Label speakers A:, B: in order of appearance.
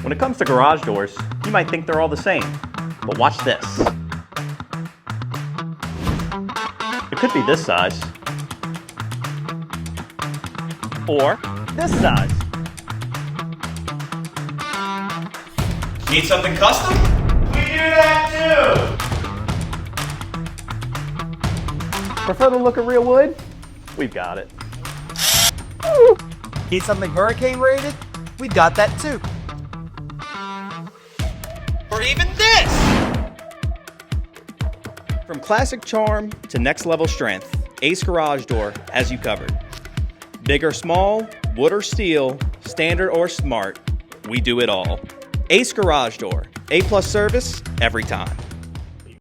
A: When it comes to garage doors, you might think they're all the same, but watch this. It could be this size, or this size. Need something custom? We do that too! Prefer the look of real wood? We've got it.
B: Need something hurricane rated? We've got that too.
A: Or even this! From classic charm to next level strength, Ace Garage Door has you covered. Big or small, wood or steel, standard or smart, we do it all. Ace Garage Door, A+ service every time.